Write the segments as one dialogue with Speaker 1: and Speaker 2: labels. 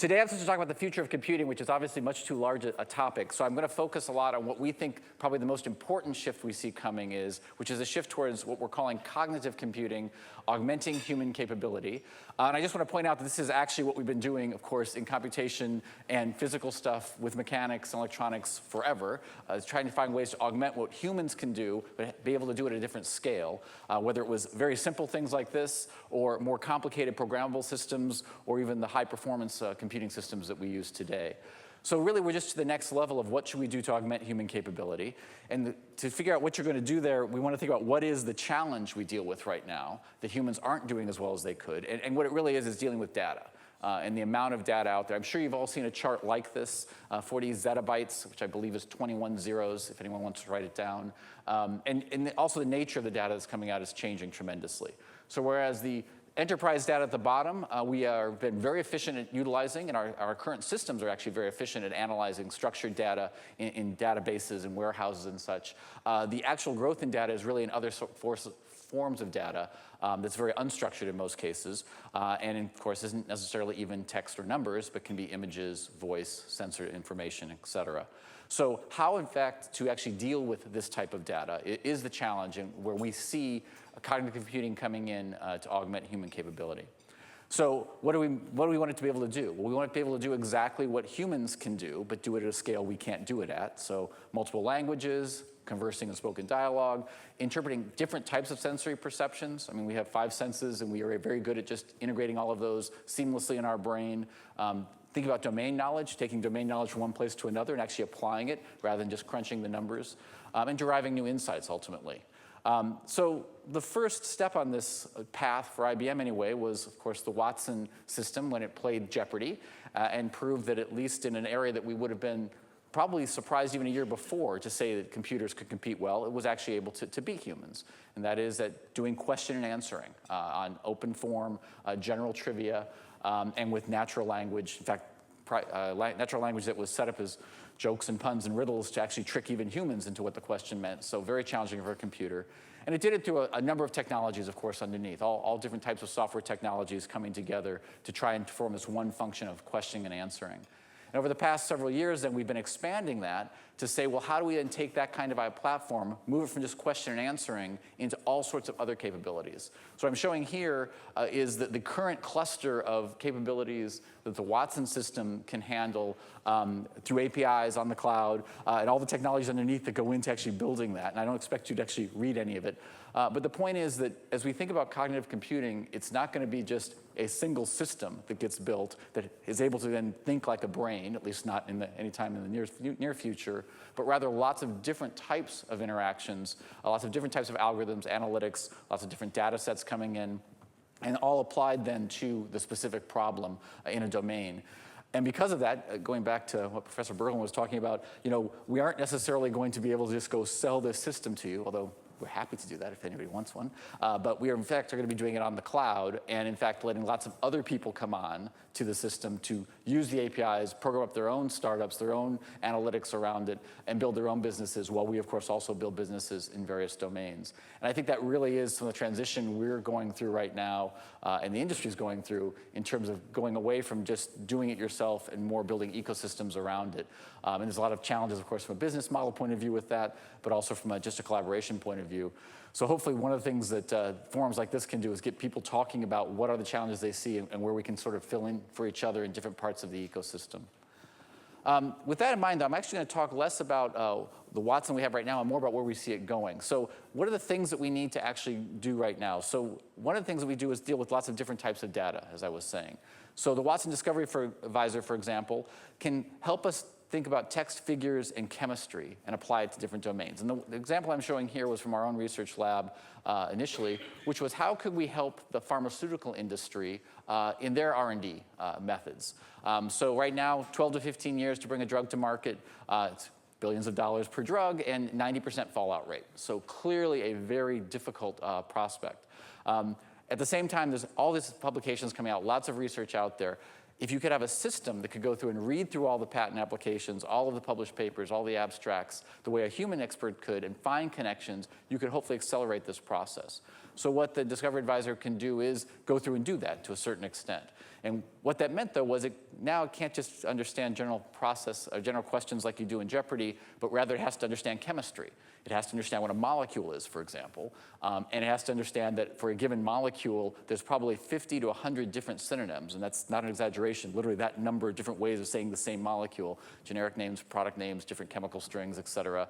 Speaker 1: Today I'm supposed to talk about the future of computing, which is obviously much too large a topic. So I'm going to focus a lot on what we think probably the most important shift we see coming is, which is a shift towards what we're calling cognitive computing, augmenting human capability. And I just want to point out that this is actually what we've been doing, of course, in computation and physical stuff with mechanics and electronics forever, trying to find ways to augment what humans can do, but be able to do it at a different scale, whether it was very simple things like this, or more complicated programmable systems, or even the high-performance computing systems that we use today. So really, we're just to the next level of what should we do to augment human capability. And to figure out what you're going to do there, we want to think about what is the challenge we deal with right now that humans aren't doing as well as they could. And what it really is dealing with data. And the amount of data out there. I'm sure you've all seen a chart like this, 40 zettabytes, which I believe is 21 zeros, if anyone wants to write it down. And also the nature of the data that's coming out is changing tremendously. So whereas the enterprise data at the bottom, we have been very efficient at utilizing, and our current systems are actually very efficient at analyzing structured data in databases and warehouses and such. The actual growth in data is really in other forms of data that's very unstructured in most cases, and of course isn't necessarily even text or numbers, but can be images, voice, sensor information, et cetera. So how, in fact, to actually deal with this type of data is the challenge, and where we see cognitive computing coming in to augment human capability. So what do we want it to be able to do? Well, we want it to be able to do exactly what humans can do, but do it at a scale we can't do it at. So multiple languages, conversing and spoken dialogue, interpreting different types of sensory perceptions. I mean, we have 5 senses, and we are very good at just integrating all of those seamlessly in our brain. Think about domain knowledge, taking domain knowledge from one place to another and actually applying it rather than just crunching the numbers, and deriving new insights ultimately. So the first step on this path for IBM anyway was, of course, the Watson system when it played Jeopardy and proved that at least in an area that we would have been probably surprised even a year before to say that computers could compete well, it was actually able to beat humans. And that is at doing question and answering on open form, general trivia, and with natural language. In fact, natural language that was set up as jokes and puns and riddles to actually trick even humans into what the question meant. So very challenging for a computer. And it did it through a number of technologies, of course, underneath. All different types of software technologies coming together to try and form this one function of questioning and answering. And over the past several years, then, we've been expanding that to say, well, how do we then take that kind of a platform, move it from just question and answering into all sorts of other capabilities? So what I'm showing here is that the current cluster of capabilities that the Watson system can handle through APIs on the cloud, and all the technologies underneath that go into actually building that. And I don't expect you to actually read any of it. But the point is that as we think about cognitive computing, it's not going to be just a single system that gets built that is able to then think like a brain, at least not any time in the near future, but rather lots of different types of interactions, lots of different types of algorithms, analytics, lots of different data sets coming in, and all applied then to the specific problem in a domain. And because of that, going back to what Professor Berglund was talking about, we aren't necessarily going to be able to just go sell this system to you, although we're happy to do that if anybody wants one. But we are, in fact, going to be doing it on the cloud, and in fact, letting lots of other people come on to the system to use the APIs, program up their own startups, their own analytics around it, and build their own businesses, while we, of course, also build businesses in various domains. And I think that really is some of the transition we're going through right now, and the industry is going through, in terms of going away from just doing it yourself and more building ecosystems around it. And there's a lot of challenges, of course, from a business model point of view with that, but also from just a collaboration point of view. So hopefully one of the things that forums like this can do is get people talking about what are the challenges they see and where we can sort of fill in for each other in different parts of the ecosystem. With that in mind, I'm actually going to talk less about the Watson we have right now and more about where we see it going. So what are the things that we need to actually do right now? So one of the things that we do is deal with lots of different types of data, as I was saying. So the Watson Discovery Advisor, for example, can help us think about text, figures, and chemistry and apply it to different domains. And the example I'm showing here was from our own research lab initially, which was how could we help the pharmaceutical industry in their R&D methods. So right now, 12 to 15 years to bring a drug to market. It's billions of dollars per drug and 90% fallout rate. So clearly a very difficult prospect. At the same time, there's all these publications coming out, lots of research out there. if you could have a system that could go through and read through all the patent applications, all of the published papers, all the abstracts, the way a human expert could, and find connections, you could hopefully accelerate this process. So what the Discovery Advisor can do is go through and do that to a certain extent. And what that meant, though, was now it can't just understand general questions like you do in Jeopardy, but rather it has to understand chemistry. It has to understand what a molecule is, for example. And it has to understand that for a given molecule, there's probably 50 to 100 different synonyms. And that's not an exaggeration, literally that number of different ways of saying the same molecule, generic names, product names, different chemical strings, et cetera.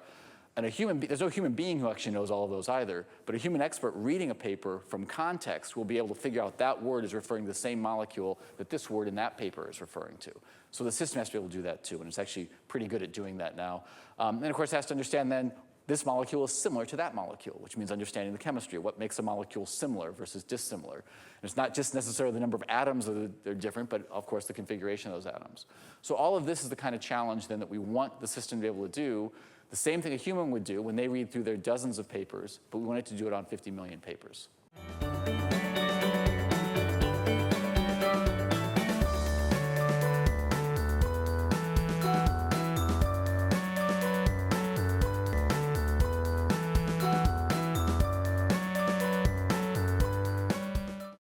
Speaker 1: And there's no human being who actually knows all of those either, but a human expert reading a paper from context will be able to figure out that word is referring to the same molecule that this word in that paper is referring to. So the system has to be able to do that too, and it's actually pretty good at doing that now. And of course it has to understand then this molecule is similar to that molecule, which means understanding the chemistry, what makes a molecule similar versus dissimilar. And it's not just necessarily the number of atoms that are different, but of course the configuration of those atoms. So all of this is the kind of challenge then that we want the system to be able to do. The same thing a human would do when they read through their dozens of papers, but we want it to do it on 50 million papers.